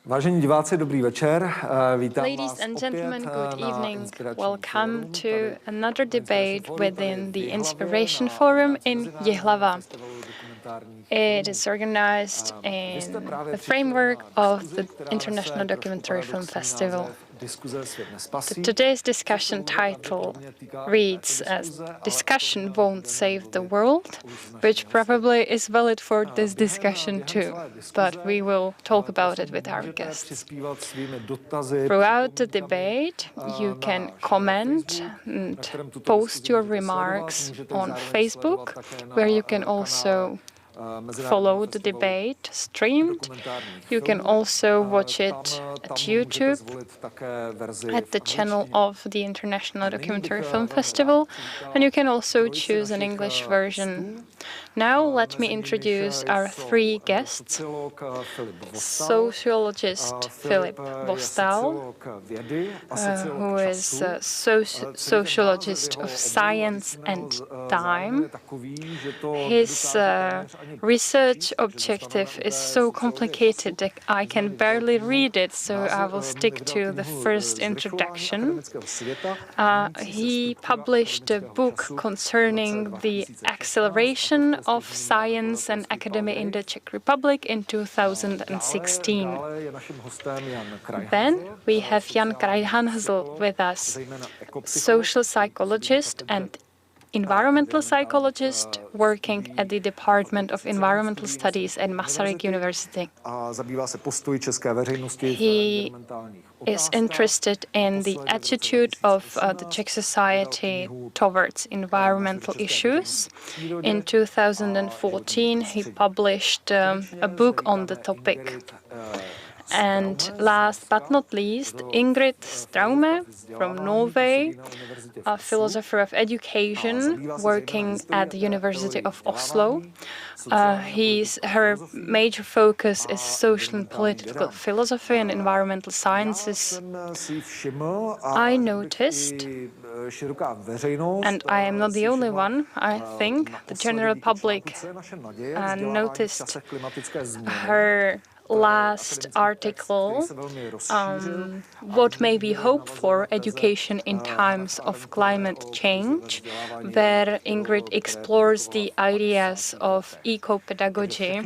Vážení diváci, dobrý večer. Vítám Ladies vás and opět gentlemen, good na evening. Inspiračním Welcome fórum, to tady another debate fórum tady within v the Ji.hlavě Inspiration na Forum in Mezinárodním Ji.hlava. festivalu dokumentárních It filmů. is organized Vy jste in právě the přišli framework na of diskuzi, the která International nese trošku Documentary Film paradoxní Festival. název Diskuze svět nespasí. Today's discussion což se bude title pravděpodobně týkat reads této as diskuze, ale o Discussion tom won't budeme save the mluvit world, už s našimi which hosty. probably is valid for this Během discussion too, celé but diskuze we will talk about it prosím with our můžete guests. přispívat svými dotazy, Throughout the připomínkami debate, you na can náš comment Facebook, na and kterém tuto post diskuzi your můžete sledovat. remarks Můžete ji on zároveň Facebook, sledovat také na where you can kanále also Mezinárodního follow the festivalu debate streamed. dokumentárních You can filmů. also watch it Tam at můžete YouTube zvolit také verzi at the v channel angličtině. of the International Nyní bych Documentary Film velmi rád Festival, přivítal and you can also trojici choose an našich English version. hostů. Now let me Mezi nimiž introduce our jsou three guests. sociolog Filip Vostal, Sociologist Filip Vostal, sociolog vědy a sociolog who is času. a Celý ten sociologist název of jeho science oboru and zároveň time. je takový, že to His nedokážu téměř ani research přečíst, takže objective zůstaneme u is té so sociologie complicated času. that I can barely read it, so I will stick Vydal to the knihu first Zrychlování introduction. akademického světa. He published a book concerning the acceleration of science and academy in the Czech Republic in 2016. Dále je naším hostem Jan Krajhanzl, Then we have Jan Krajhanzl with us, zejména ekopsycholog, social psychologist and environmental psychologist working at the Department of Environmental Studies at Masaryk University. a zabývá se postoji české veřejnosti v He environmentálních is otázkách. interested in the attitude of the Czech society towards environmental issues. In 2014, he published a book on the topic. And last but not least, Ingerid Straume from Norway, a philosopher of education working at the University of Oslo. Her major focus is social and political philosophy and environmental sciences. I noticed, and I am not the only one, I think, the general public noticed her last article, what may we hope for education in times of climate change, where Ingerid explores the ideas of eco-pedagogy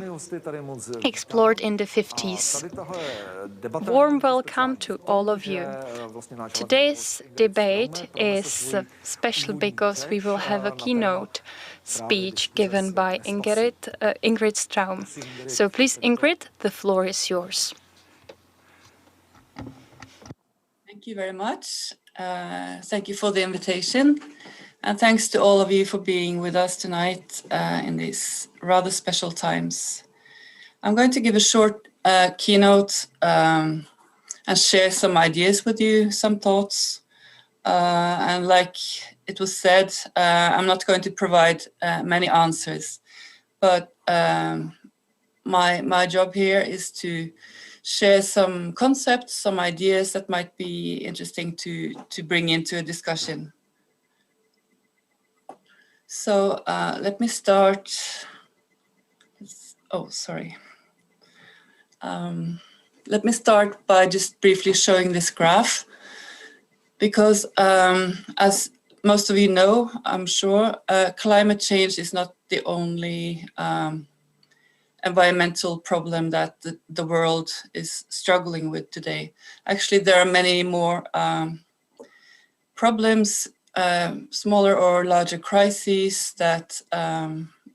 explored in the 50s. Warm welcome to all of you. Today's debate is special because we will have a keynote speech given by Ingerid Straume. So please, Ingerid, the floor is yours. Thank you very much. Thank you for the invitation. And thanks to all of you for being with us tonight in these rather special times. I'm going to give a short keynote and share some ideas with you, some thoughts. And like it was said, I'm not going to provide many answers, but my job here is to share some concepts, some ideas that might be interesting to bring into a discussion. So let me start. Let me start by just briefly showing this graph, because as most of you know, I'm sure, climate change is not the only environmental problem that the world is struggling with today. Actually, there are many more problems, smaller or larger crises that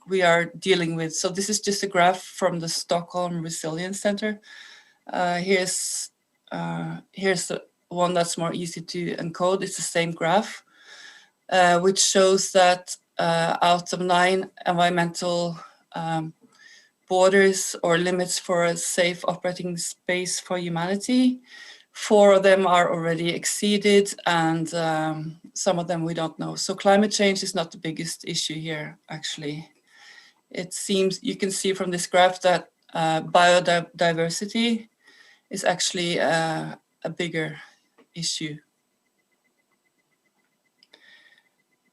we are dealing with. So this is just a graph from the Stockholm Resilience Center. Here's the one that's more easy to encode. It's the same graph, which shows that out of 9 environmental borders or limits for a safe operating space for humanity, 4 of them are already exceeded, and some of them we don't know. So climate change is not the biggest issue here, actually. It seems, you can see from this graph that biodiversity is actually a bigger issue.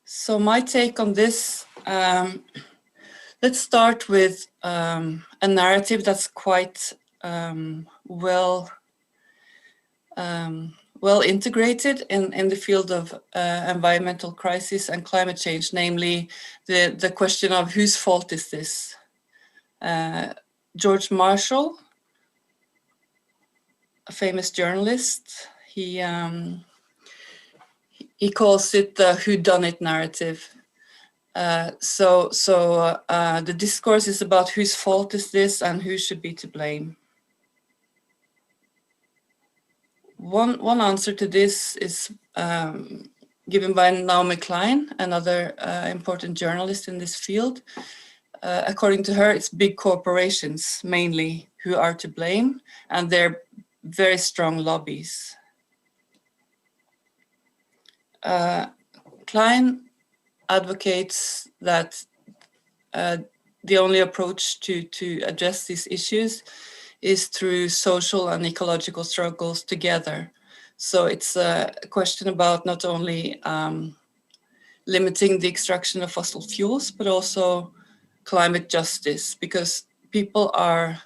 So my take on this, let's start with a narrative that's quite well well integrated in the field of environmental crisis and climate change, namely the question of whose fault is this? George Marshall, a famous journalist, he calls it the whodunit narrative. So the discourse is about whose fault is this and who should be to blame. One answer to this is given by Naomi Klein, another important journalist in this field. According to her, it's big corporations mainly who are to blame, and they're very strong lobbies. Klein advocates that the only approach to address these issues is through social and ecological struggles together. So it's a question about not only limiting the extraction of fossil fuels, but also climate justice, because people are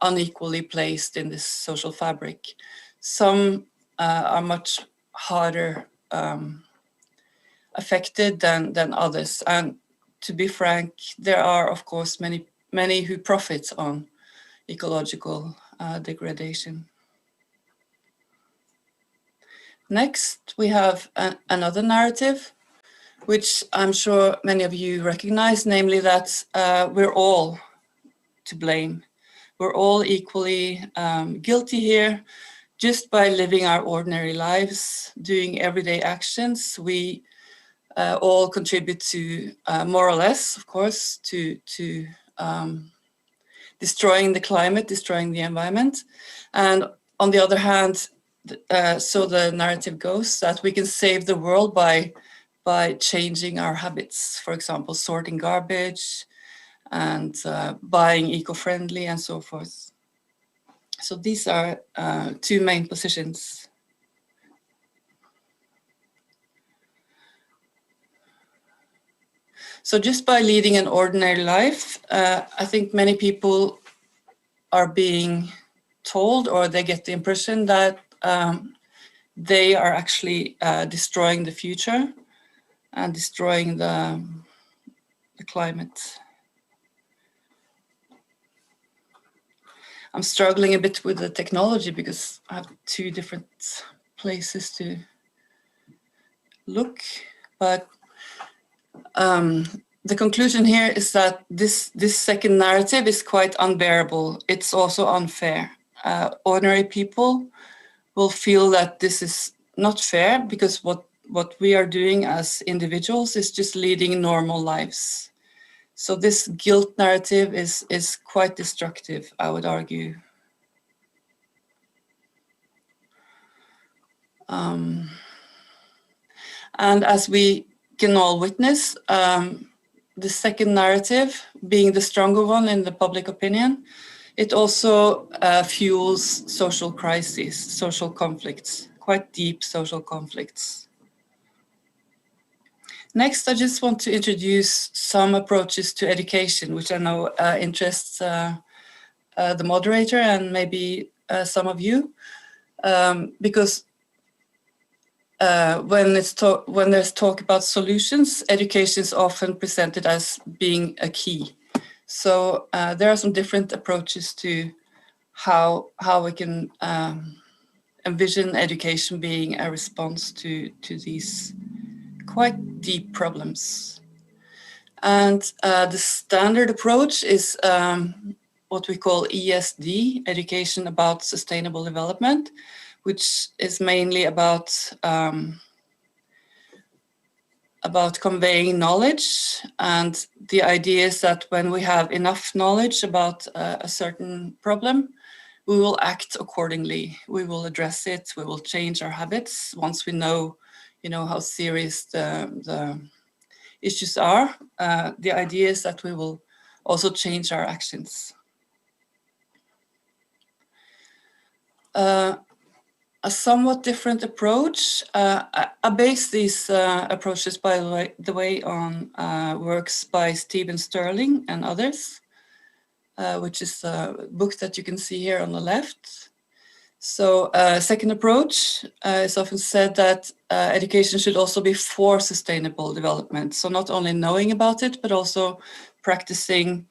unequally placed in this social fabric. Some are much harder affected than others. And to be frank, there are, of course, many who profit on ecological degradation. Next, we have another narrative, which I'm sure many of you recognize, namely that we're all to blame. We're all equally guilty here. Just by living our ordinary lives, doing everyday actions, we all contribute to, more or less, of course, to destroying the climate, destroying the environment. And on the other hand, so the narrative goes that we can save the world by changing our habits, for example, sorting garbage and buying eco-friendly and so forth. So these are two main positions. So just by leading an ordinary life, I think many people are being told, or they get the impression that they are actually destroying the future and destroying the climate. I'm struggling a bit with the technology because I have two different places to look, but the conclusion here is that this second narrative is quite unbearable. It's also unfair. Ordinary people will feel that this is not fair because what we are doing as individuals is just leading normal lives. So this guilt narrative is quite destructive, I would argue. And as we can all witness, the second narrative, being the stronger one in the public opinion, it also fuels social crises, social conflicts, quite deep social conflicts. Next, I just want to introduce some approaches to education, which I know interests the moderator and maybe some of you, because when there's talk about solutions, education is often presented as being a key. So there are some different approaches to how we can envision education being a response to these quite deep problems. And the standard approach is what we call ESD, Education About Sustainable Development, which is mainly about conveying knowledge. And the idea is that when we have enough knowledge about a certain problem, we will act accordingly. We will address it. We will change our habits once we know, how serious the issues are. The idea is that we will also change our actions. A somewhat different approach. I base these approaches, by the way, on works by Stephen Sterling and others, which is a book that you can see here on the left. So second approach is often said that education should also be for sustainable development. So not only knowing about it, but also practicing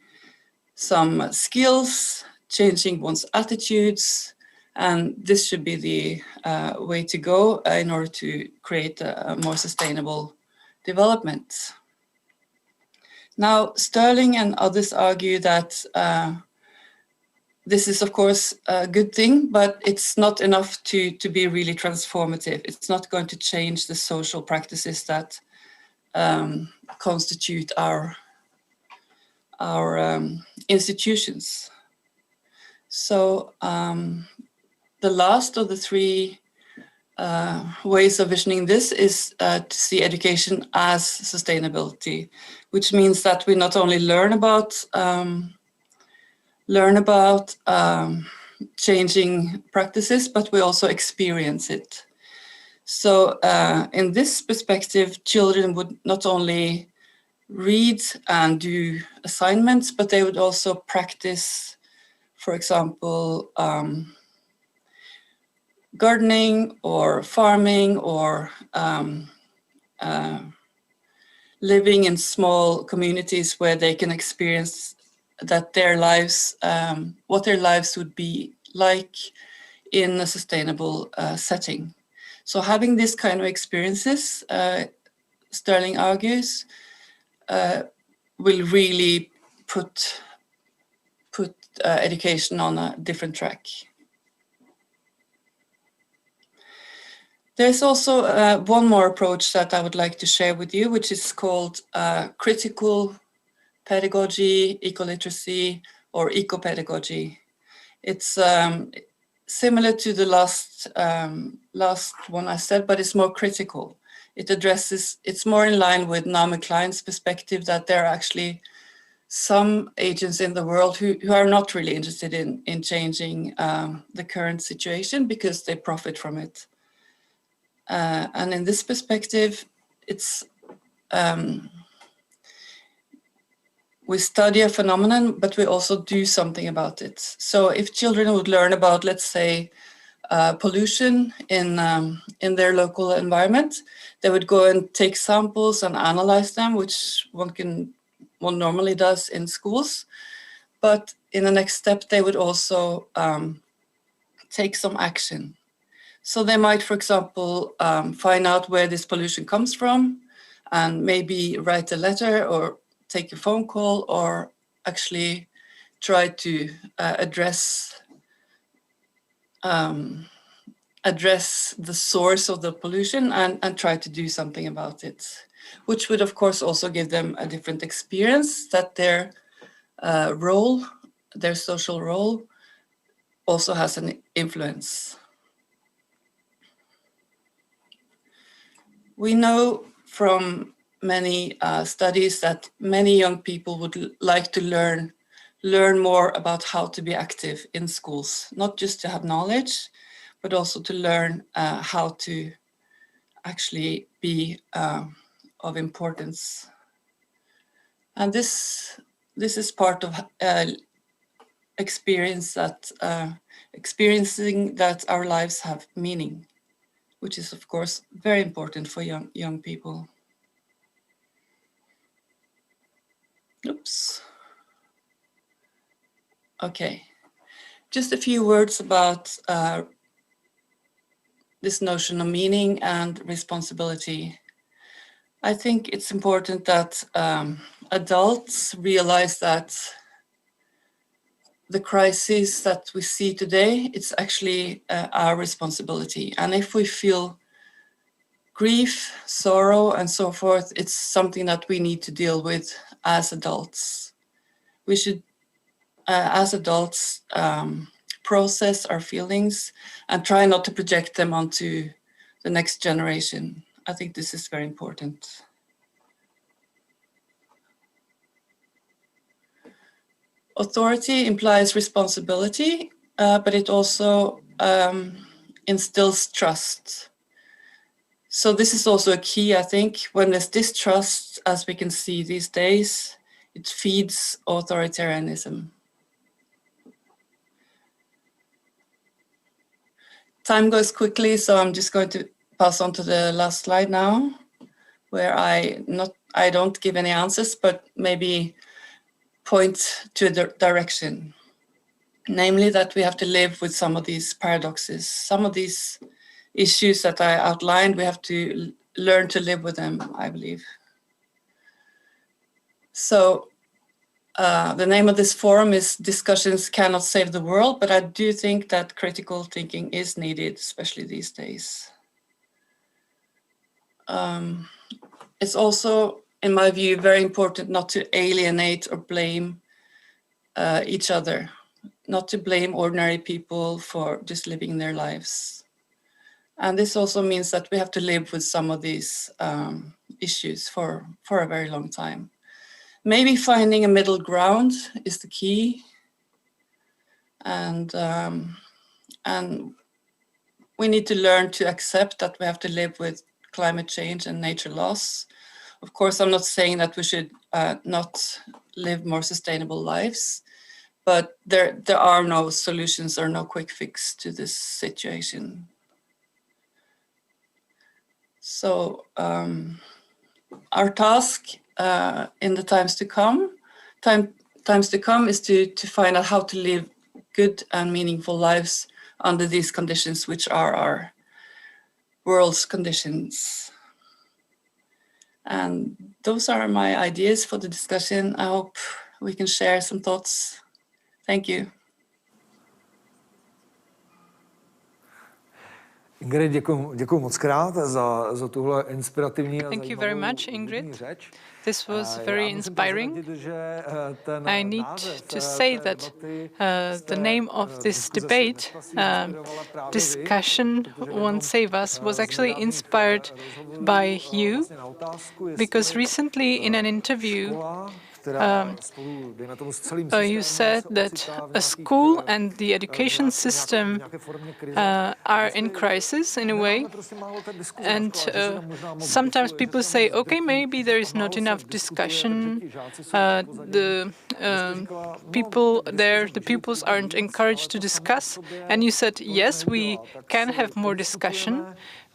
some skills, changing one's attitudes, and this should be the way to go in order to create a more sustainable development. Now, Sterling and others argue that this is, of course, a good thing, but it's not enough to be really transformative. It's not going to change the social practices that constitute our institutions. So the last of the three ways of visioning this is to see education as sustainability, which means that we not only learn about changing practices, but we also experience it. So in this perspective, children would not only read and do assignments, but they would also practice, for example, gardening or farming or living in small communities where they can experience that their lives, what their lives would be like in a sustainable setting. So having this kind of experiences, Sterling argues, will really put education on a different track. There's also one more approach that I would like to share with you, which is called critical pedagogy, eco-literacy, or eco-pedagogy. It's similar to the last one I said, but it's more critical. It's more in line with Naomi Klein's perspective that there are actually some agents in the world who are not really interested in changing the current situation because they profit from it. And in this perspective, it's we study a phenomenon, but we also do something about it. So if children would learn about, let's say, pollution in their local environment, they would go and take samples and analyze them, which one normally does in schools. But in the next step, they would also take some action. So they might, for example, find out where this pollution comes from and maybe write a letter or take a phone call or actually try to address the source of the pollution and try to do something about it, which would, of course, also give them a different experience that their role, their social role, also has an influence. We know from many studies that many young people would like to learn more about how to be active in schools, not just to have knowledge, but also to learn how to actually be of importance. And this is part of experiencing that our lives have meaning, which is, of course, very important for young people. Oops. Okay, just a few words about this notion of meaning and responsibility. I think it's important that adults realize that the crises that we see today, it's actually our responsibility. And if we feel grief, sorrow, and so forth, it's something that we need to deal with as adults. We should, as adults, process our feelings and try not to project them onto the next generation. I think this is very important. Authority implies responsibility, but it also instills trust. So this is also a key, I think. When there's distrust, as we can see these days, it feeds authoritarianism. time goes quickly, so I'm just going to pass on to the last slide now, where I don't give any answers, but maybe point to a direction. Namely, that we have to live with some of these paradoxes, some of these issues that I outlined. We have to learn to live with them, I believe. So the name of this forum is Discussions Cannot Save the World, but I do think that critical thinking is needed, especially these days. It's also, in my view, very important not to alienate or blame each other, not to blame ordinary people for just living their lives. And this also means that we have to live with some of these issues for a very long time. Maybe finding a middle ground is the key. And we need to learn to accept that we have to live with climate change and nature loss. Of course, I'm not saying that we should not live more sustainable lives, but there are no solutions or no quick fix to this situation. So our task in the times to come is to find out how to live good and meaningful lives under these conditions, which are our world's conditions. And those are my ideas for the discussion. I hope we can share some thoughts. Thank you. Ingrid, děkuji moc krát za tuhle inspirativní a Thank you very zajímavou much, Ingrid. úvodní řeč. This was very inspiring. I need to say that the name of this debate, Discussion Won't Save Us, was actually inspired by you, because recently in an interview you said that a school and the education system are in crisis in a way, and sometimes people say, okay, maybe there is not enough discussion, the pupils aren't encouraged to discuss, and you said, yes, we can have more discussion,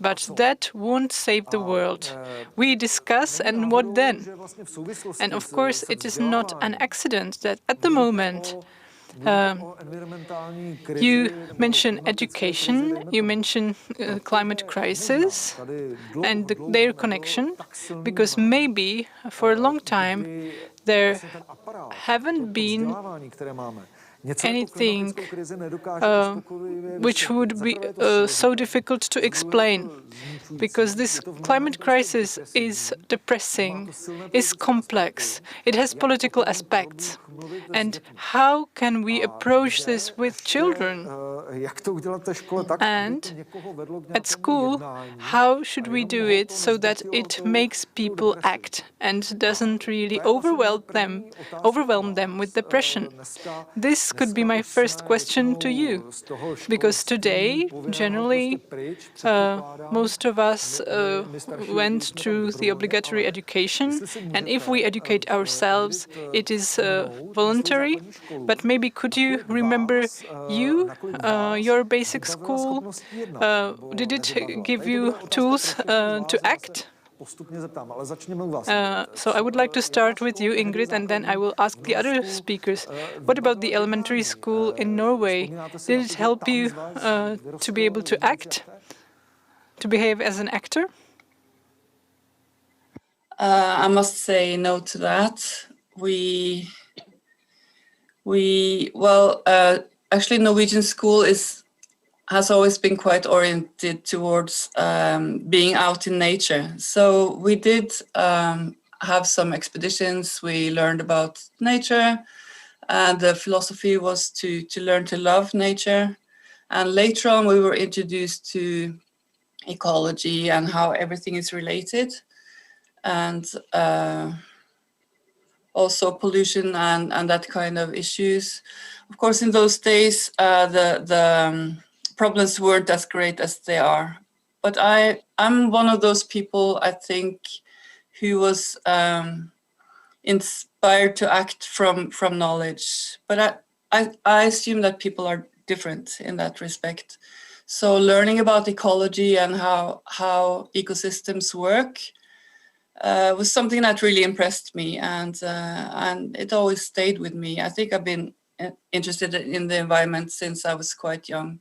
but that won't save the world. We discuss, and what then? And of course, it is not an accident that at the moment you mention education, you mention climate crisis and their connection, because maybe for a long time there haven't been anything which would be so difficult to explain, because this climate crisis is depressing, is complex, it has political aspects. And how can we approach this with children? And at school, how should we do it so that it makes people act and doesn't really overwhelm them with depression? This could be my first question to you, because today, generally, most of us went through the obligatory education, and if we educate ourselves, it is voluntary. But maybe could you remember your basic school? Did it give you tools to act? So I would like to start with you, Ingrid, and then I will ask the other speakers. What about the elementary school in Norway? Did it help you to be able to act, to behave as an actor? I must say no to that. Actually, Norwegian school has always been quite oriented towards being out in nature. So we did have some expeditions. We learned about nature, and the philosophy was to learn to love nature. And later on, we were introduced to ecology and how everything is related, and also pollution and that kind of issues. Of course, in those days, the problems weren't as great as they are. But I'm one of those people, I think, who was inspired to act from knowledge. But I assume that people are different in that respect. So learning about ecology and how ecosystems work was something that really impressed me, and it always stayed with me. I think I've been interested in the environment since I was quite young.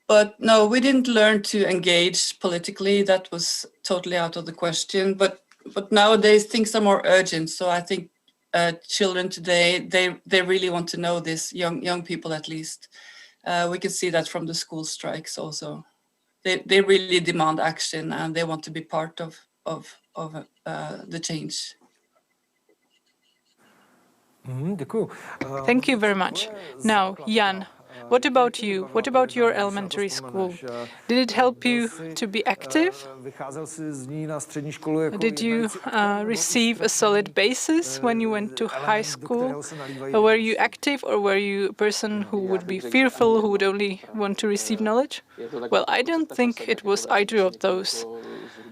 But no, we didn't learn to engage politically. That was totally out of the question. But nowadays things are more urgent. So I think children today, they really want to know this, young people at least. We can see that from the school strikes also. They really demand action and they want to be part of the change. Thank you very much. Now, Jan, what about you? What about your elementary school? Did it help you to be active? Did you receive a solid basis when you went to high school? Or were you active, or were you a person who would be fearful, who would only want to receive knowledge? Well, I don't think it was either of those.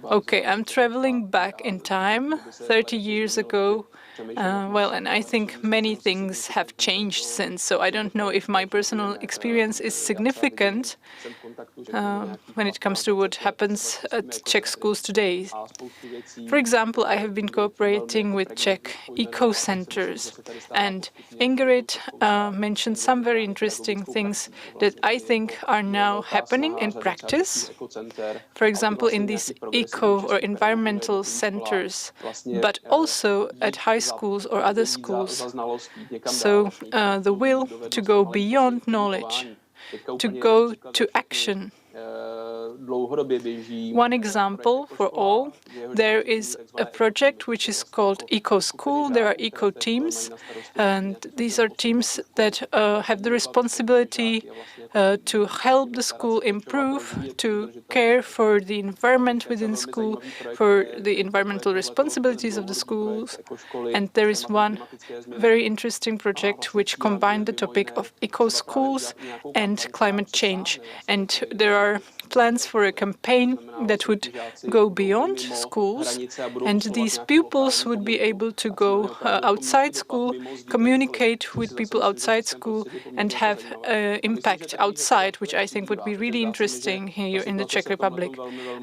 Okay, I'm traveling back in time, 30 years ago. Well, and I think many things have changed since, so I don't know if my personal experience is significant when it comes to what happens at Czech schools today. For example, I have been cooperating with Czech eco-centers, and Ingerid mentioned some very interesting things that I think are now happening in practice. For example, in these eco or environmental centers, but also at high schools or other schools. So the will to go beyond knowledge, to go to action. One example for all, there is a project which is called Eco School. There are eco teams, and these are teams that have the responsibility to help the school improve, to care for the environment within school, for the environmental responsibilities of the schools. And there is one very interesting project which combined the topic of eco schools and climate change. And there are plans for a campaign that would go beyond schools, and these pupils would be able to go outside school, communicate with people outside school, and have impact outside, which I think would be really interesting here in the Czech Republic.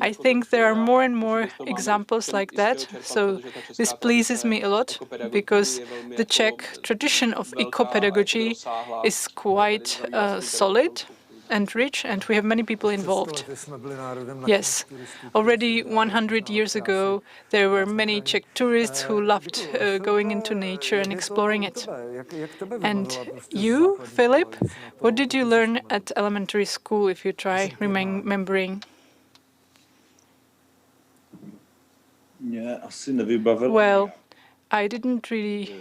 I think there are more and more examples like that, so this pleases me a lot, because the Czech tradition of eco-pedagogy is quite solid and rich, and we have many people involved. Yes, already 100 years ago, there were many Czech tourists who loved going into nature and exploring it. And you, Filip, what did you learn at elementary school, if you try remembering? Well, I didn't really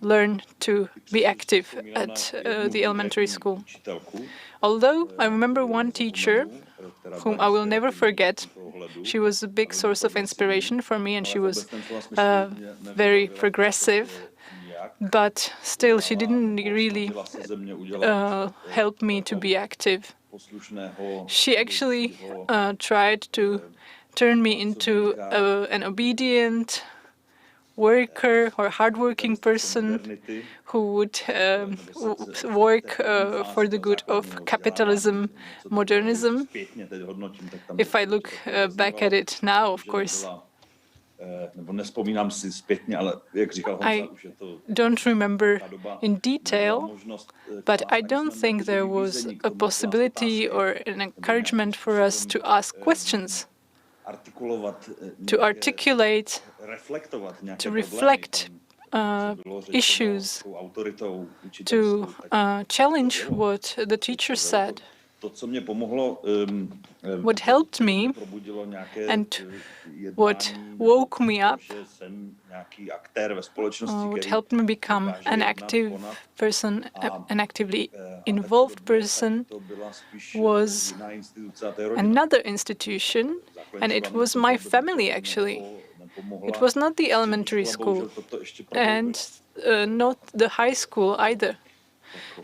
learn to be active at the elementary school. Although I remember one teacher whom I will never forget. She was a big source of inspiration for me, and she was very progressive. But still, she didn't really help me to be active. She actually tried to turn me into an obedient worker or hardworking person who would work for the good of capitalism, modernism. If I look back at it now, of course, I don't remember in detail, but I don't think there was a possibility or an encouragement for us to ask questions, to articulate, to reflect issues, to challenge what the teacher said. What helped me and what woke me up, what helped me become an active person, an actively involved person, was another institution, and it was my family, actually. It was not the elementary school, and not the high school either.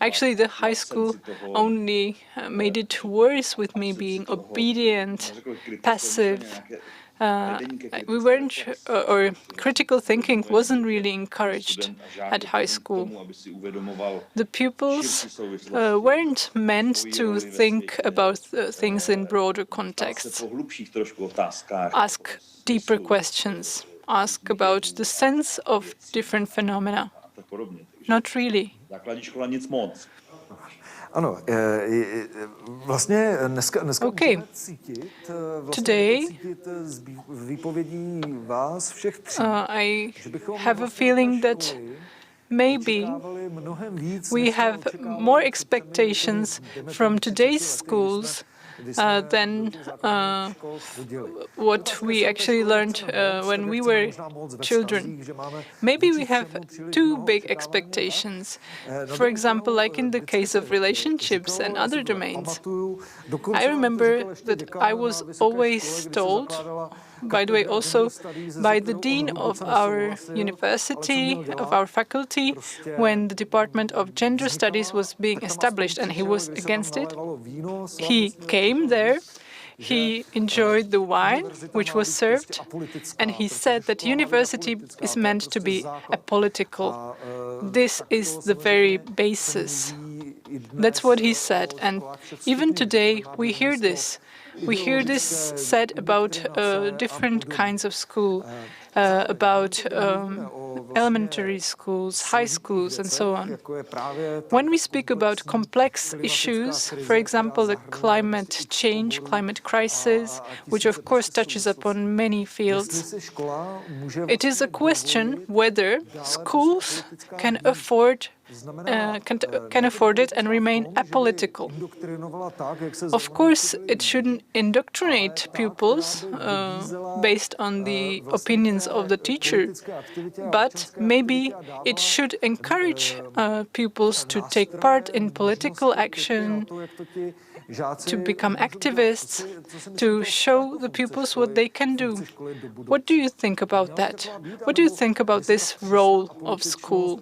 Actually, the high school only made it worse with me being obedient, passive, we weren't, or critical thinking wasn't really encouraged at high school. The pupils weren't meant to think about things in broader contexts, ask deeper questions, ask about the sense of different phenomena. Not really. Ano, vlastně dneska Okay. můžeme cítit, Today, z výpovědí vás všech tří, I že bychom have a feeling that maybe we have more expectations from today's schools than what we actually learned when we were children. Maybe we have too big expectations. For example, like in the case of relationships and other domains. I remember that I was always told, by the way, also by the dean of our university, of our faculty, when the Department of Gender Studies was being established and he was against it. He came there, he enjoyed the wine which was served, and he said that university is meant to be apolitical. This is the very basis. That's what he said, and even today we hear this. We hear this said about different kinds of school, about elementary schools, high schools, and so on. When we speak about complex issues, for example, the climate change, climate crisis, which of course touches upon many fields, it is a question whether schools can afford it and remain apolitical. Of course, it shouldn't indoctrinate pupils based on the opinions of the teacher, but maybe it should encourage pupils to take part in political action, to become activists, to show the pupils what they can do. What do you think about that? What do you think about this role of school?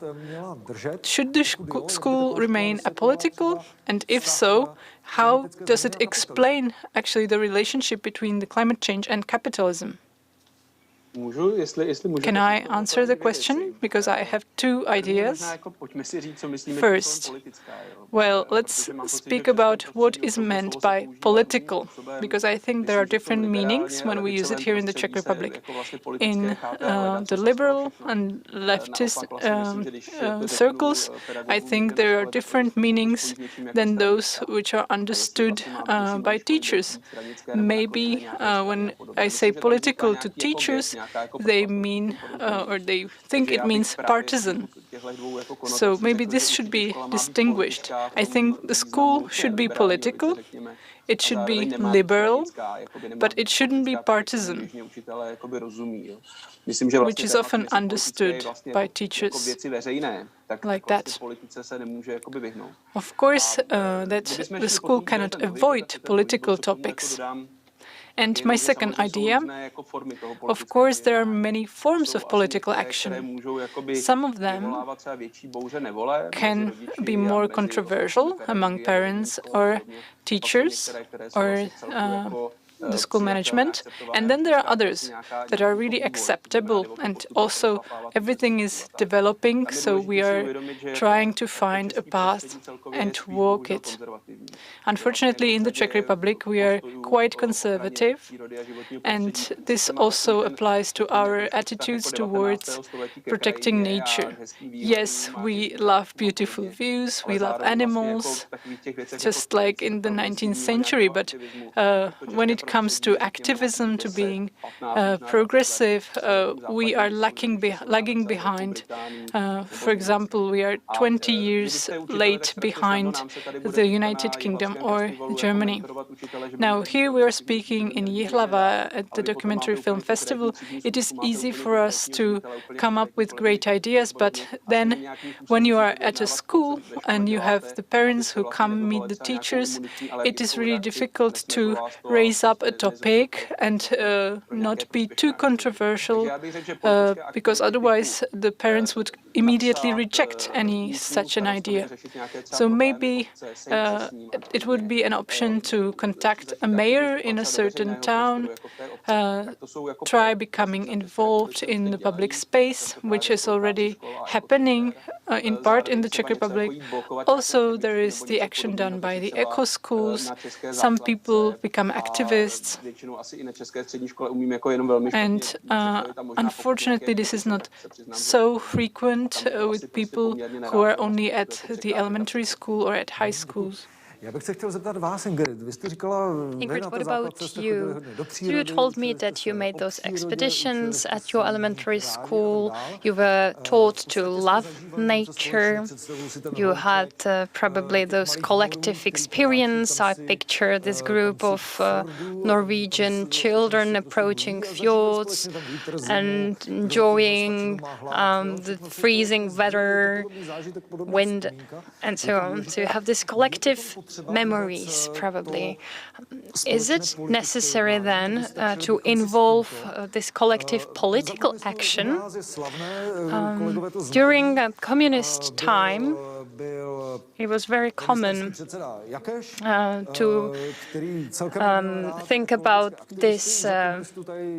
Should the school remain apolitical? And if so, how does it explain actually the relationship between the climate change and capitalism? Can I answer the question? Because I have two ideas. First, well, let's speak about what is meant by political, because I think there are different meanings when we use it here in the Czech Republic. In the liberal and leftist circles, I think there are different meanings than those which are understood by teachers. Maybe when I say political to teachers, they mean or they think it means partisan. So maybe this should be distinguished. I think the school should be political, it should be liberal, but it shouldn't be partisan, which is often understood by teachers like that. Of course, that the school cannot avoid political topics. And my second idea, of course, there are many forms of political action. Some of them can be more controversial among parents or teachers or the school management, and then there are others that are really acceptable, and also everything is developing, so we are trying to find a path and to walk it. Unfortunately, in the Czech Republic, we are quite conservative, and this also applies to our attitudes towards protecting nature. Yes, we love beautiful views, we love animals, just like in the 19th century, but when it comes to activism, to being progressive, we are lagging behind. For example, we are 20 years late behind the United Kingdom or Germany. Now, here we are speaking in Ji.hlava at the Documentary Film Festival. It is easy for us to come up with great ideas, but then when you are at a school and you have the parents who come meet the teachers, it is really difficult to raise up develop a topic and not be too controversial, because otherwise the parents would immediately reject any such an idea. So maybe it would be an option to contact a mayor in a certain town, try becoming involved in the public space, which is already happening in part in the Czech Republic. Also, there is the action done by the eco schools. Some people become activists. And unfortunately, this is not so frequent with people who are only at the elementary school or at high schools. Já bych se chtěl zeptat vás, Ingrid. Vy jste říkala, Ingrid, what about you? You told me that you made those expeditions at your elementary school. You were taught to love nature. You had probably those collective experience. I picture this group of Norwegian children approaching fjords and enjoying the freezing weather, wind, and so on. So you have this collective memories, probably. Is it necessary then to involve this collective political action? During communist time, it was very common to think about this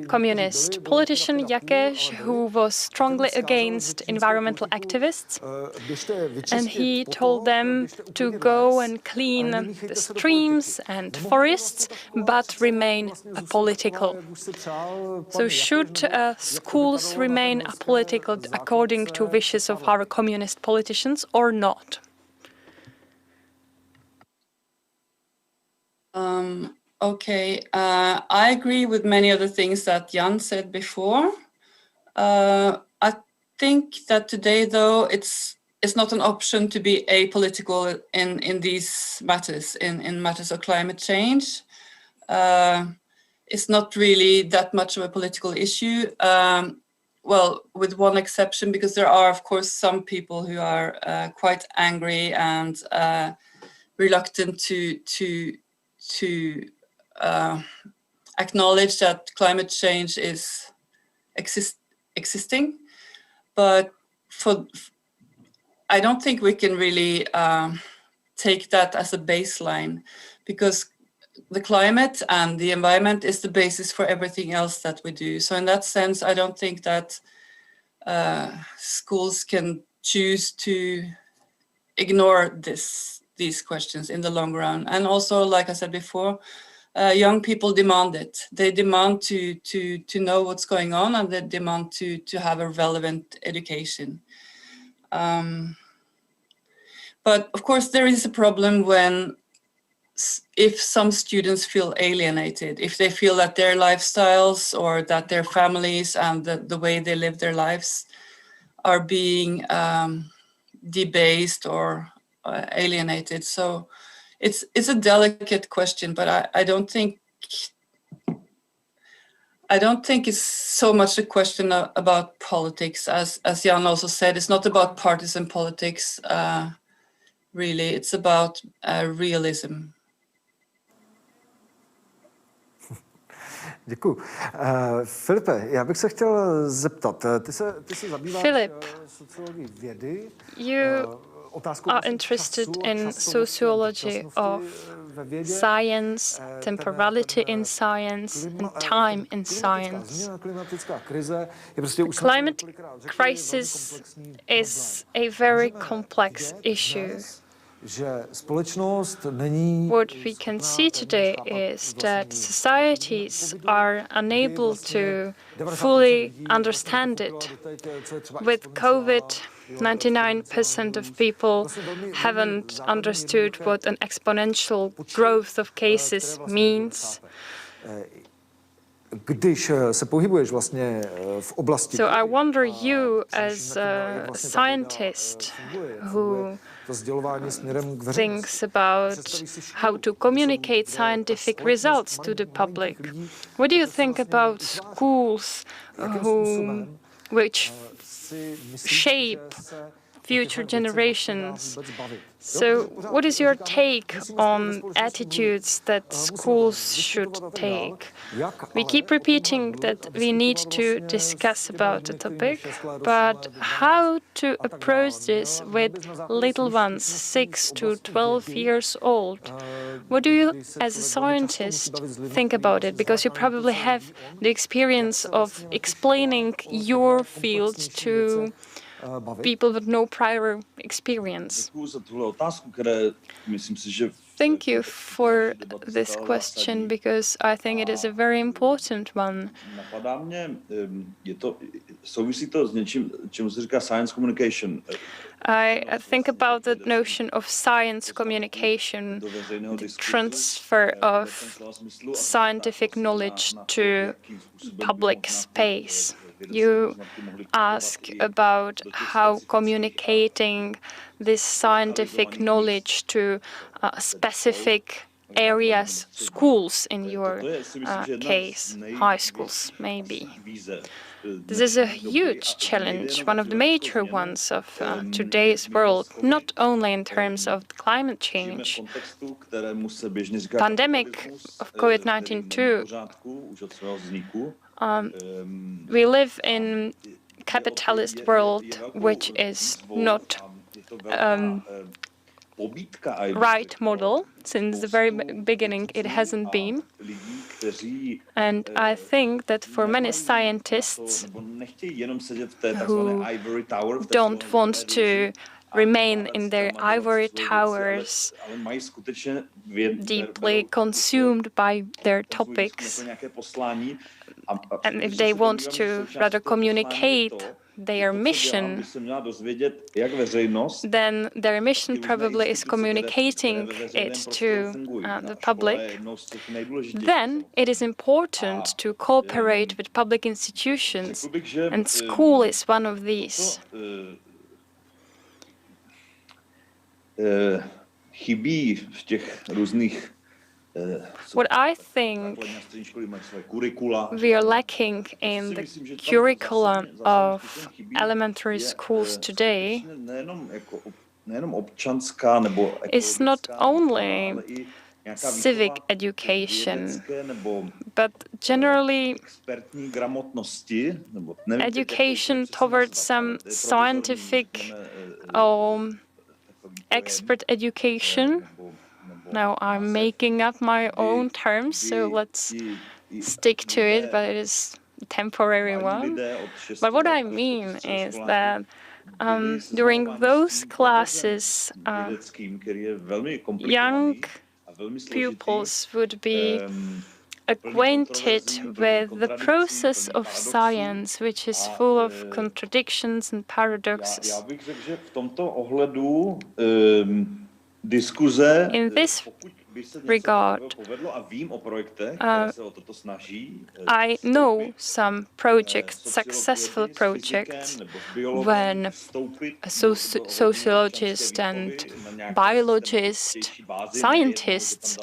communist politician, Jakeš, who was strongly against environmental activists. And he told them to go and clean the streams and forests, but remain apolitical. So should schools remain apolitical according to wishes of our communist politicians or not? Okay, I agree with many of the things that Jan said before. I think that today, though, it's not an option to be apolitical in these matters, in matters of climate change. It's not really that much of a political issue. Well, with one exception, because there are, of course, some people who are quite angry and reluctant to acknowledge that climate change is existing. But I don't think we can really take that as a baseline, because the climate and the environment is the basis for everything else that we do. So in that sense, I don't think that schools can choose to ignore these questions in the long run. And also, like I said before, young people demand it. They demand to know what's going on, and they demand to have a relevant education. But of course, there is a problem if some students feel alienated, if they feel that their lifestyles or that their families and the way they live their lives are being debased or alienated. So it's a delicate question, but I don't think it's so much a question about politics, as Jan also said. It's not about partisan politics, really. It's about realism. Děkuji. Filipe, já bych se chtěl zeptat. Ty se zabýváš sociologií vědy. You are interested in sociology of science, temporality in science, and time in science. The climate crisis is a very complex issue. What we can see today is that societies are unable to fully understand it. With COVID, 99% of people haven't understood what an exponential growth of cases means. So I wonder, you as a scientist who thinks about how to communicate scientific results to the public, what do you think about schools which shape future generations. So what is your take on attitudes that schools should take? We keep repeating that we need to discuss about the topic, but how to approach this with little ones, 6 to 12 years old? What do you, as a scientist, think about it? Because you probably have the experience of explaining your field to people with no prior experience. Thank you for this question, because I think it is a very important one. I think about the notion of science communication, the transfer of scientific knowledge to public space. You ask about how communicating this scientific knowledge to specific areas, schools in your case, high schools maybe. This is a huge challenge, one of the major ones of today's world, not only in terms of climate change. Pandemic of COVID-19 too. We live in a capitalist world, which is not right model. Since the very beginning, it hasn't been. And I think that for many scientists who don't want to remain in their ivory towers, deeply consumed by their topics, and if they want to rather communicate their mission, then their mission probably is communicating it to the public. Then it is important to cooperate with public institutions, and school is one of these. What I think we are lacking in the curricula of elementary schools today is not only civic education, but generally education towards some scientific expert education. Now I'm making up my own terms, so let's stick to it, but it is a temporary one. But what I mean is that during those classes, young pupils would be acquainted with the process of science, which is full of contradictions and paradoxes. In this regard, I know some projects, successful projects, when a sociologist and biologist, scientists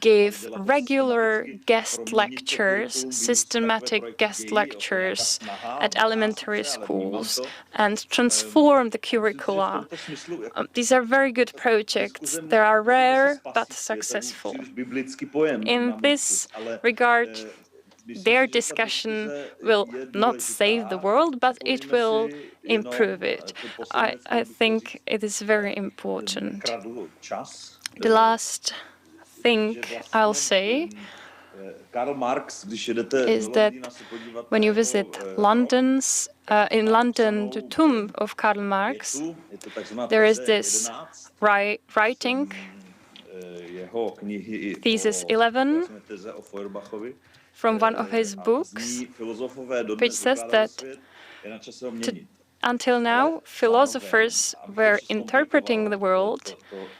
give regular guest lectures, systematic guest lectures at elementary schools and transform the curricula. These are very good projects. They are rare but successful. In this regard, their discussion will not save the world, but it will improve it. I think it is very important. The last thing I'll say is that when you visit London's, in London, the tomb of Karl Marx, there is this writing, Thesis 11, from one of his books, which says that until now, philosophers were interpreting the world.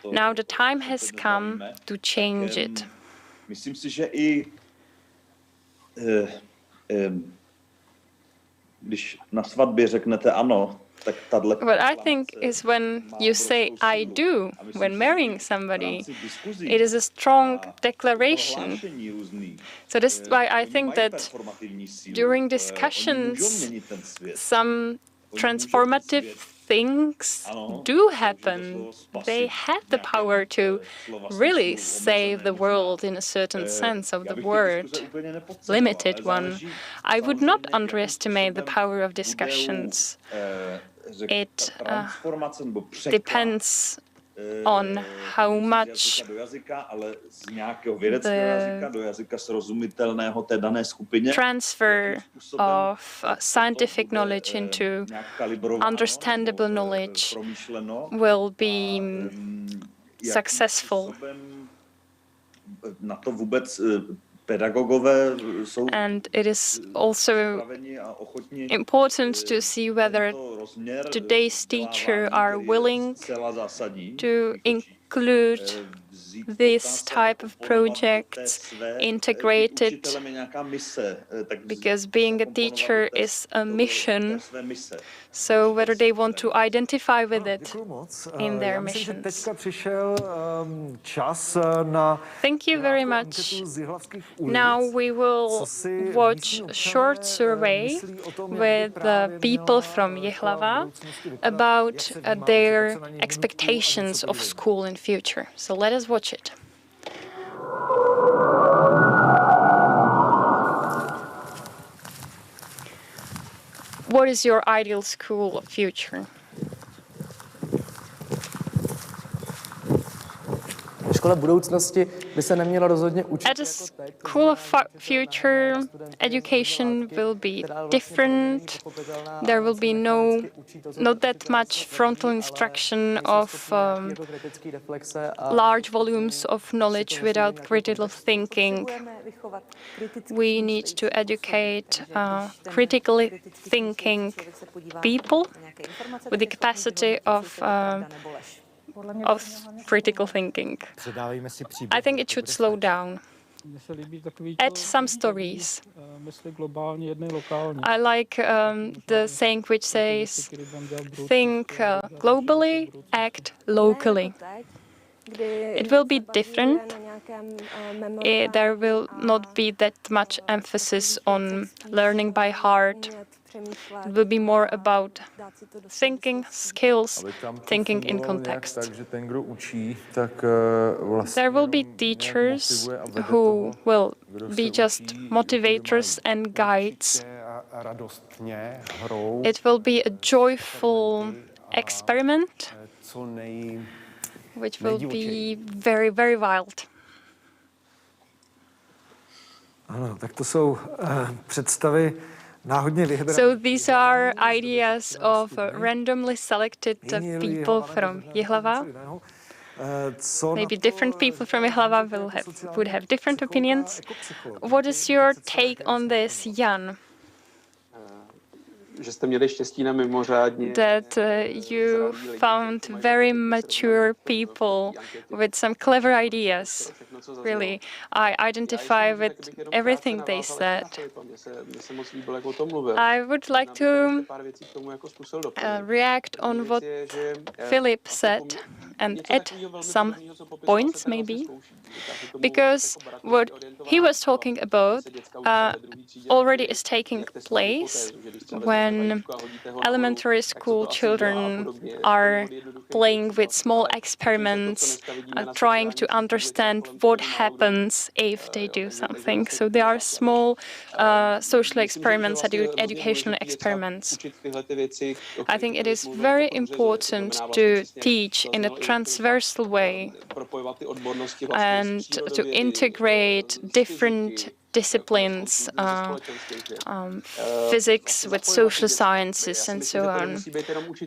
Now the time has come to change it. What I think is when you say "I do" when marrying somebody, it is a strong declaration. So that's why I think that during discussions, some transformative things do happen. They have the power to really save the world in a certain sense of the word, limited one. I would not underestimate the power of discussions. It depends on how much the transfer of scientific knowledge into understandable knowledge will be successful. And it is also important to see whether today's teachers are willing to include this type of projects integrated, because being a teacher is a mission, so whether they want to identify with it in their missions. Thank you very much. Now we will watch a short survey with the people from Ji.hlava about their expectations of school in future. So let us watch it. What is your ideal school of future? At a school of future, education will be different. There will be not that much frontal instruction of large volumes of knowledge without critical thinking. We need to educate critically thinking people with the capacity of critical thinking. I think it should slow down. Add some stories. I like the saying which says, think globally, act locally. It will be different. There will not be that much emphasis on learning by heart. It will be more about thinking skills, thinking in context. There will be teachers who will be just motivators and guides. It will be a joyful experiment, which will be very, very wild. Ano, tak to jsou představy náhodně vybraných. So these are ideas of randomly selected people from Ji.hlava. Maybe different people from Ji.hlava would have different opinions. What is your take on this, Jan? That you found very mature people with some clever ideas. Really, I identify with everything they said. I would like to react on what Filip said and add some points, maybe, because what he was talking about already is taking place when elementary school children are playing with small experiments, trying to understand what happens if they do something. So there are small social experiments, educational experiments. I think it is very important to teach in a transversal way and to integrate different disciplines, physics with social sciences and so on,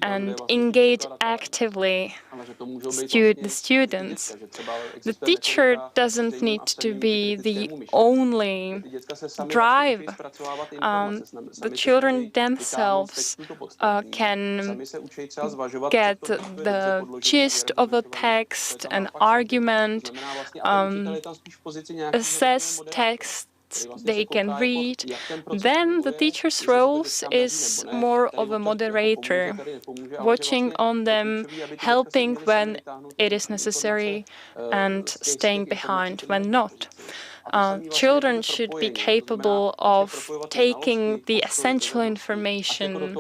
and engage actively the students. The teacher doesn't need to be the only drive. The children themselves can get the gist of a text, an argument, assess text they can read. Then the teacher's role is more of a moderator, watching on them, helping when it is necessary, and staying behind when not. Children should be capable of taking the essential information,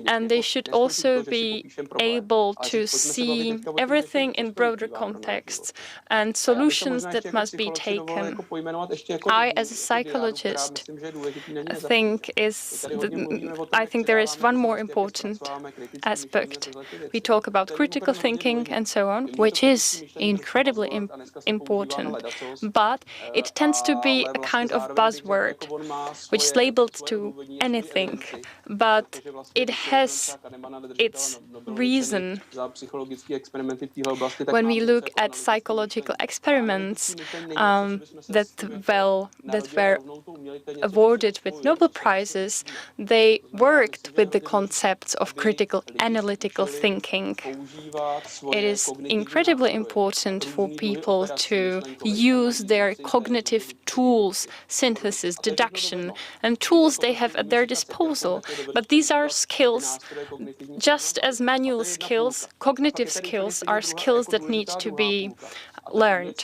and they should also be able to see everything in broader contexts and solutions that must be taken. I, as a psychologist, I think there is one more important aspect. We talk about critical thinking and so on, which is incredibly important, but it tends to be a kind of buzzword, which is labeled to anything, but it has its reason. When we look at psychological experiments that were awarded with Nobel Prizes, they worked with the concepts of critical analytical thinking. It is incredibly important for people to use their cognitive tools, synthesis, deduction, and tools they have at their disposal. But these are skills, just as manual skills, cognitive skills are skills that need to be learned.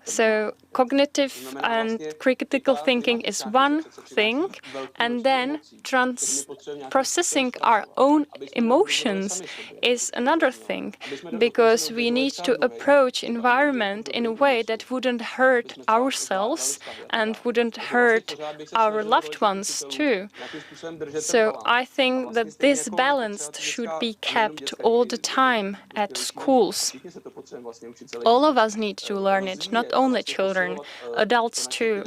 So cognitive and critical thinking is one thing, and then processing our own emotions is another thing, because we need to approach environment in a way that wouldn't hurt ourselves and wouldn't hurt our loved ones too. So I think that this balance should be kept all the time at schools. All of us need to learn it, not only children, adults too.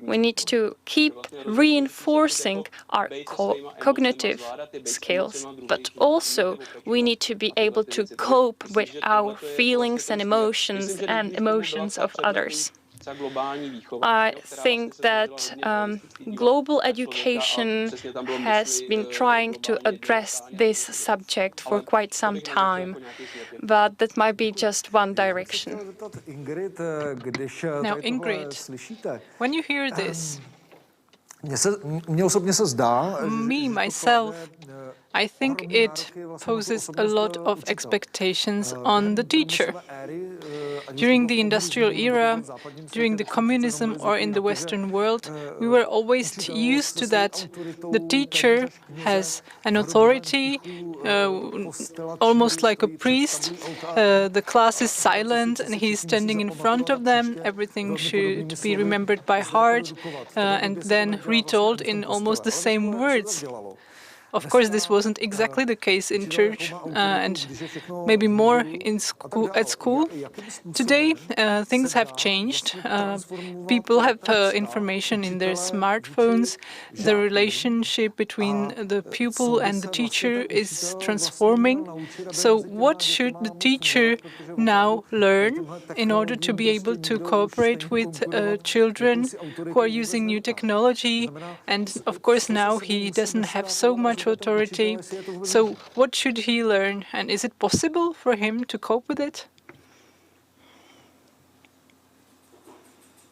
We need to keep reinforcing our cognitive skills, but also we need to be able to cope with our feelings and emotions of others. I think that global education has been trying to address this subject for quite some time, but that might be just one direction. Now, Ingrid, when you hear this, me, myself, I think it poses a lot of expectations on the teacher. During the industrial era, during the communism or in the Western world, we were always used to that the teacher has an authority, almost like a priest. The class is silent and he's standing in front of them. Everything should be remembered by heart and then retold in almost the same words. Of course, this wasn't exactly the case in church and maybe more at school. Today, things have changed. People have information in their smartphones. The relationship between the pupil and the teacher is transforming. So what should the teacher now learn in order to be able to cooperate with children who are using new technology? And of course, now he doesn't have so much authority. So what should he learn, and is it possible for him to cope with it?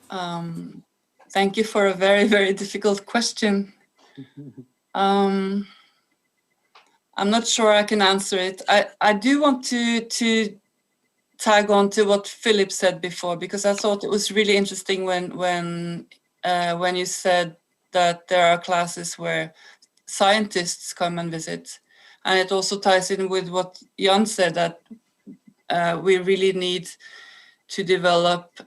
Thank you for a very, very difficult question. I'm not sure I can answer it. I do want to tag on to what Filip said before, because I thought it was really interesting when you said that there are classes where scientists come and visit. And it also ties in with what Jan said, that we really need to develop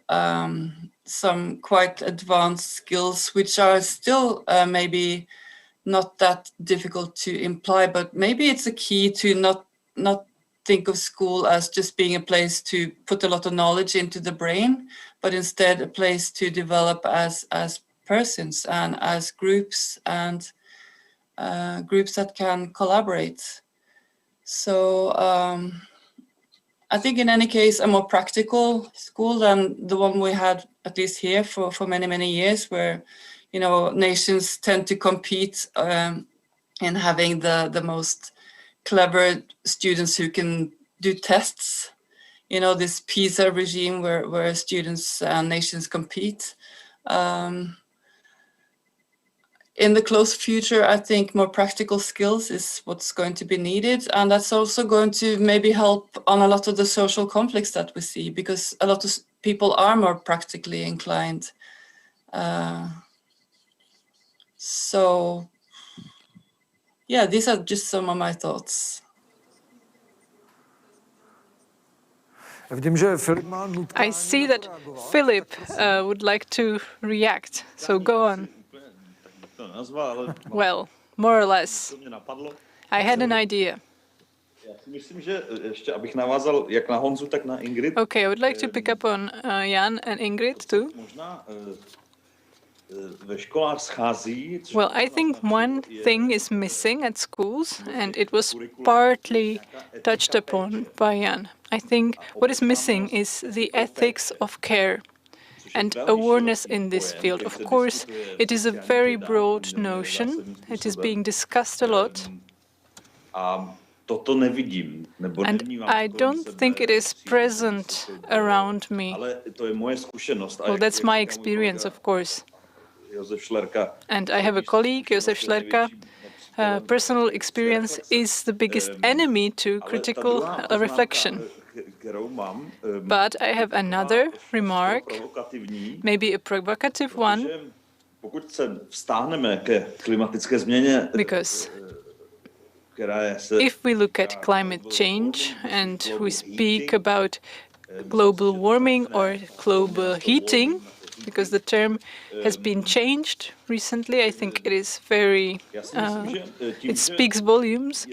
some quite advanced skills, which are still maybe not that difficult to imply, but maybe it's a key to not think of school as just being a place to put a lot of knowledge into the brain, but instead a place to develop as persons and as groups, and groups that can collaborate. So I think in any case, a more practical school than the one we had, at least here, for many, many years, where, you know, nations tend to compete in having the most clever students who can do tests. You know, this PISA regime where students and nations compete. In the close future, I think more practical skills is what's going to be needed. And that's also going to maybe help on a lot of the social conflicts that we see, because a lot of people are more practically inclined. So, yeah, these are just some of my thoughts. I see that Filip would like to react, so go on. Well, more or less. I had an idea. Okay, I would like to pick up on Jan and Ingrid too. Well, I think one thing is missing at schools, and it was partly touched upon by Jan. I think what is missing is the ethics of care and awareness in this field. Of course, it is a very broad notion. It is being discussed a lot. And I don't think it is present around me. Well, that's my experience, of course. And I have a colleague, Josef Schlerka. Personal experience is the biggest enemy to critical reflection. But I have another remark, maybe a provocative one, because if we look at climate change and we speak about global warming or global heating, because the term has been changed recently, I think it is very, it speaks volumes.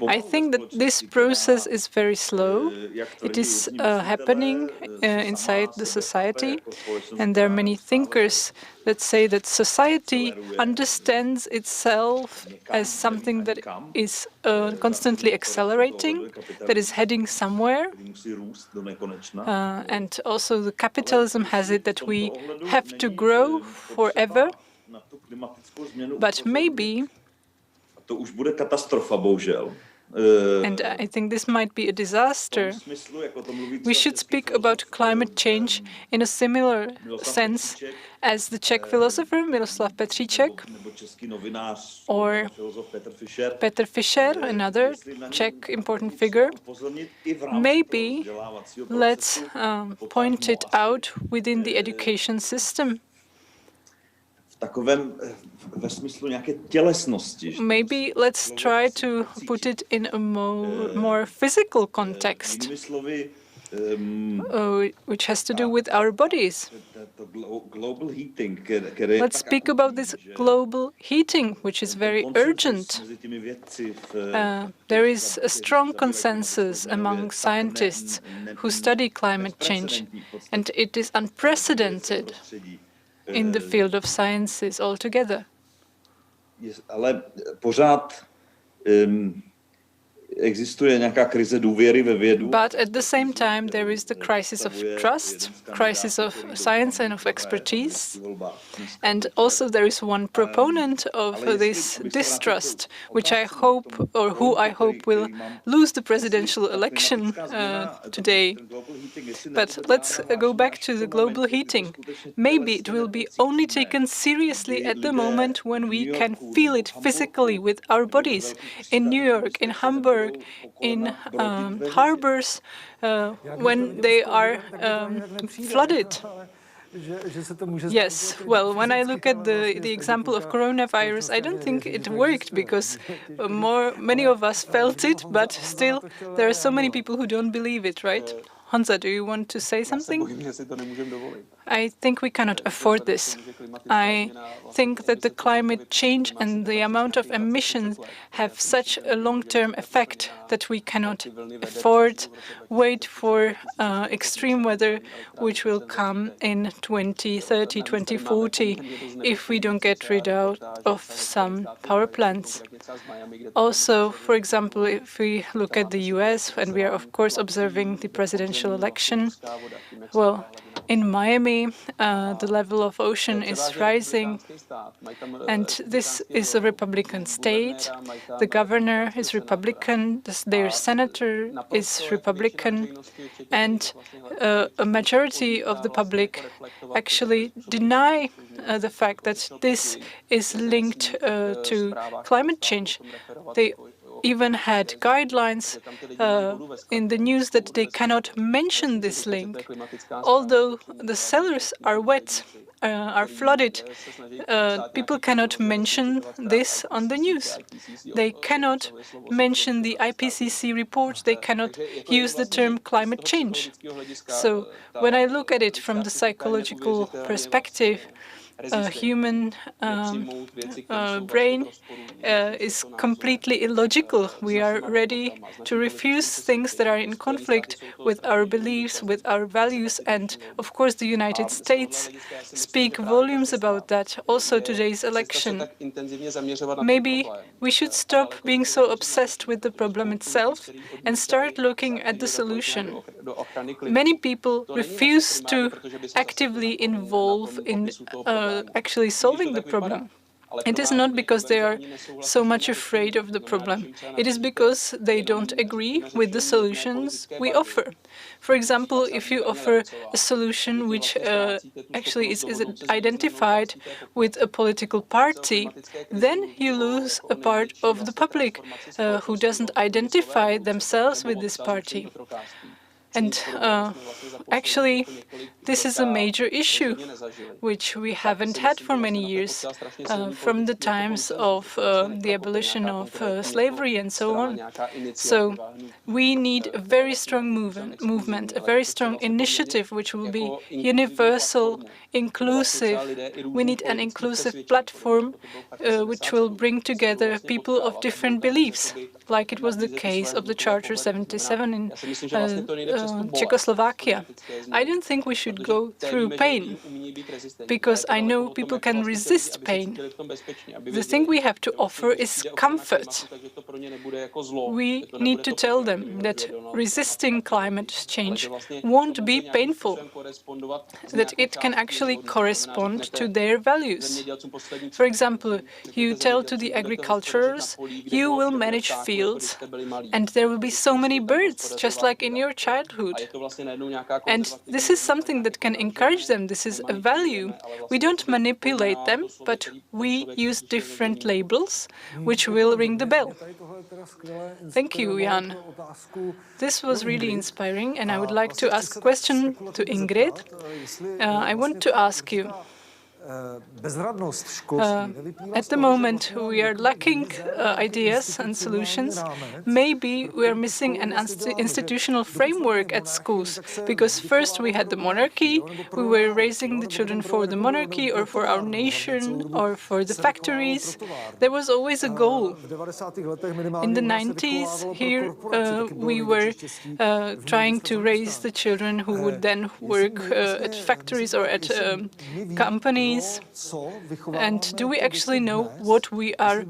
I think that this process is very slow. It is happening inside the society, and there are many thinkers that say that society understands itself as something that is constantly accelerating, that is heading somewhere. And also the capitalism has it that we have to grow forever, but maybe, and I think this might be a disaster, we should speak about climate change in a similar sense as the Czech philosopher Miroslav Petříček, or Petr Fischer, another Czech important figure. Maybe let's point it out within the education system. Maybe let's try to put it in a more physical context, which has to do with our bodies. Let's speak about this global heating, which is very urgent. There is a strong consensus among scientists who study climate change, and it is unprecedented in the field of sciences altogether. But at the same time, there is the crisis of trust, crisis of science and of expertise. And also there is one proponent of this distrust, which I hope, or who I hope will lose the presidential election today. But let's go back to the global heating. Maybe it will be only taken seriously at the moment when we can feel it physically with our bodies. In New York, in Hamburg, in harbors, when they are flooded. Yes, well, when I look at the example of coronavirus, I don't think it worked because many of us felt it, but still there are so many people who don't believe it, right? Honza, do you want to say something? I think we cannot afford this. I think that the climate change and the amount of emissions have such a long-term effect that we cannot afford wait for extreme weather which will come in 2030, 2040 if we don't get rid of some power plants. Also, for example, if we look at the US, and we are of course observing the presidential election, well, in Miami, the level of ocean is rising, and this is a Republican state. The governor is Republican, their senator is Republican, and a majority of the public actually deny the fact that this is linked to climate change. They even had guidelines in the news that they cannot mention this link. Although the cellars are wet, are flooded, people cannot mention this on the news. They cannot mention the IPCC report. They cannot use the term climate change. So when I look at it from the psychological perspective, human brain is completely illogical. We are ready to refuse things that are in conflict with our beliefs, with our values, and of course the United States speak volumes about that. Also today's election. Maybe we should stop being so obsessed with the problem itself and start looking at the solution. Many people refuse to actively involve in actually solving the problem. It is not because they are so much afraid of the problem. It is because they don't agree with the solutions we offer. For example, if you offer a solution which actually is identified with a political party, then you lose a part of the public who doesn't identify themselves with this party. And actually, this is a major issue, which we haven't had for many years, from the times of the abolition of slavery and so on. So we need a very strong movement, a very strong initiative, which will be universal, inclusive. We need an inclusive platform which will bring together people of different beliefs, like it was the case of the Charter 77 in Czechoslovakia. I don't think we should go through pain, because I know people can resist pain. The thing we have to offer is comfort. We need to tell them that resisting climate change won't be painful, that it can actually correspond to their values. For example, you tell to the agriculturers, you will manage fields, and there will be so many birds, just like in your childhood. And this is something that can encourage them. This is a value. We don't manipulate them, but we use different labels, which will ring the bell. Thank you, Jan. This was really inspiring, and I would like to ask a question to Ingrid. I want to ask you, at the moment, we are lacking ideas and solutions. Maybe we are missing an institutional framework at schools, because first we had the monarchy, we were raising the children for the monarchy or for our nation or for the factories. There was always a goal. In the 90s, here we were trying to raise the children who would then work at factories or at companies. And do we actually know what we are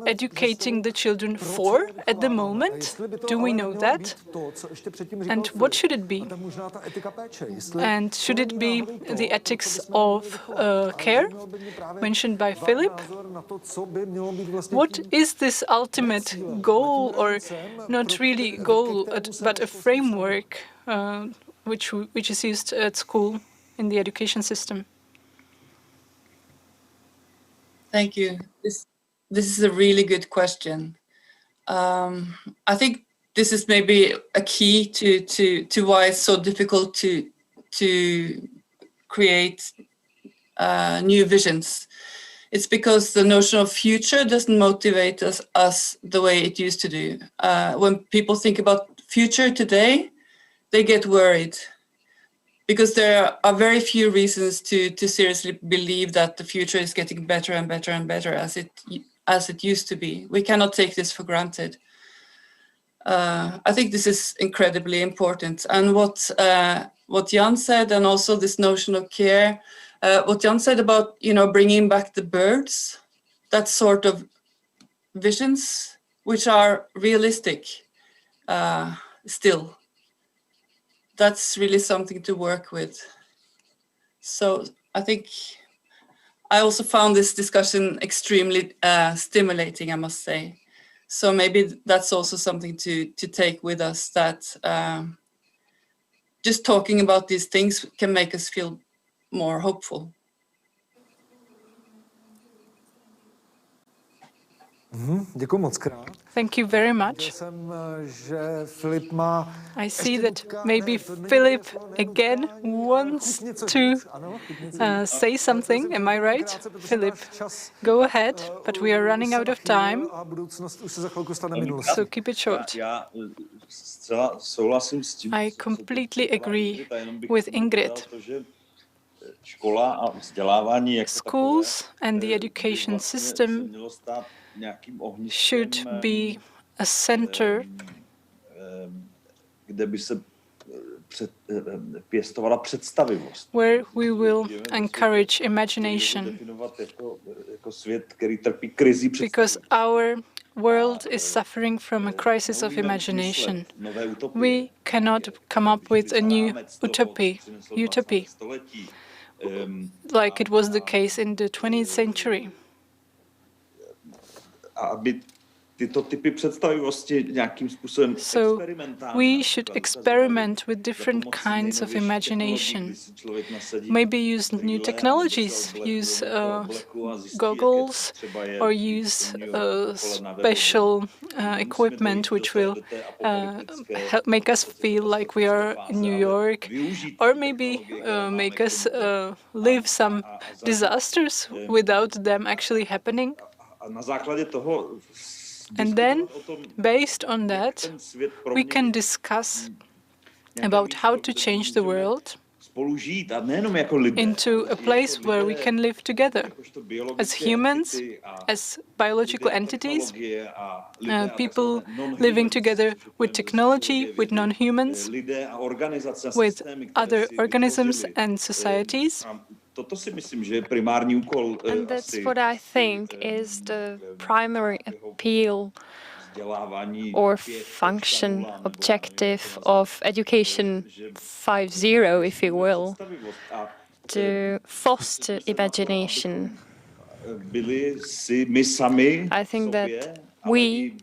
educating the children for at the moment? Do we know that? And what should it be? And should it be the ethics of care, mentioned by Filip? What is this ultimate goal, or not really goal, but a framework which is used at school in the education system? Thank you. This is a really good question. I think this is maybe a key to why it's so difficult to create new visions. It's because the notion of future doesn't motivate us the way it used to do. When people think about future today, they get worried, because there are very few reasons to seriously believe that the future is getting better and better and better as it used to be. We cannot take this for granted. I think this is incredibly important. And what Jan said, and also this notion of care, what Jan said about bringing back the birds, that sort of visions which are realistic still. That's really something to work with. So I think I also found this discussion extremely stimulating, I must say. So maybe that's also something to take with us, that just talking about these things can make us feel more hopeful. Děkuji moc krát. Thank you very much. I see that maybe Filip again wants to say something. Am I right? Filip, go ahead, but we are running out of time. So keep it short. I completely agree with Ingerid. Schools and the education system should be a center where we will encourage imagination, because our world is suffering from a crisis of imagination. We cannot come up with a new utopia, like it was the case in the 20th century. So we should experiment with different kinds of imagination. Maybe use new technologies, use goggles, or use special equipment which will help make us feel like we are in New York, or maybe make us live some disasters without them actually happening. And then, based on that, we can discuss about how to change the world into a place where we can live together as humans, as biological entities, people living together with technology, with non-humans, with other organisms and societies. And that's what I think is the primary appeal or function, objective of Education 5.0, if you will, to foster imagination. I think that we,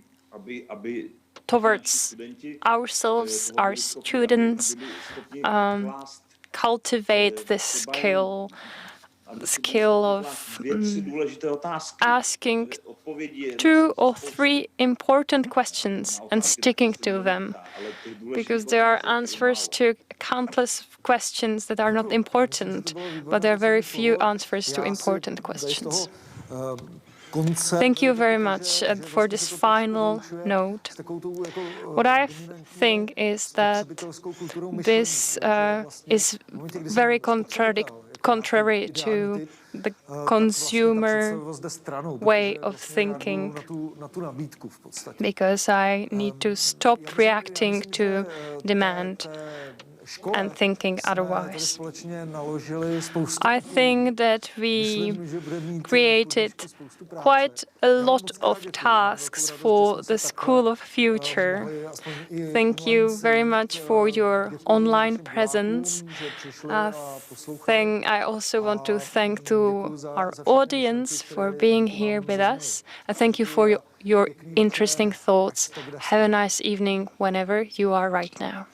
towards ourselves, our students, cultivate this skill of asking 2 or 3 important questions and sticking to them, because there are answers to countless questions that are not important, but there are very few answers to important questions. Thank you very much for this final note. What I think is that this is very contrary to the consumer way of thinking, because I need to stop reacting to demand and thinking otherwise. I think that we created quite a lot of tasks for the School of Future. Thank you very much for your online presence. I also want to thank to our audience for being here with us. And thank you for your interesting thoughts. Have a nice evening whenever you are right now.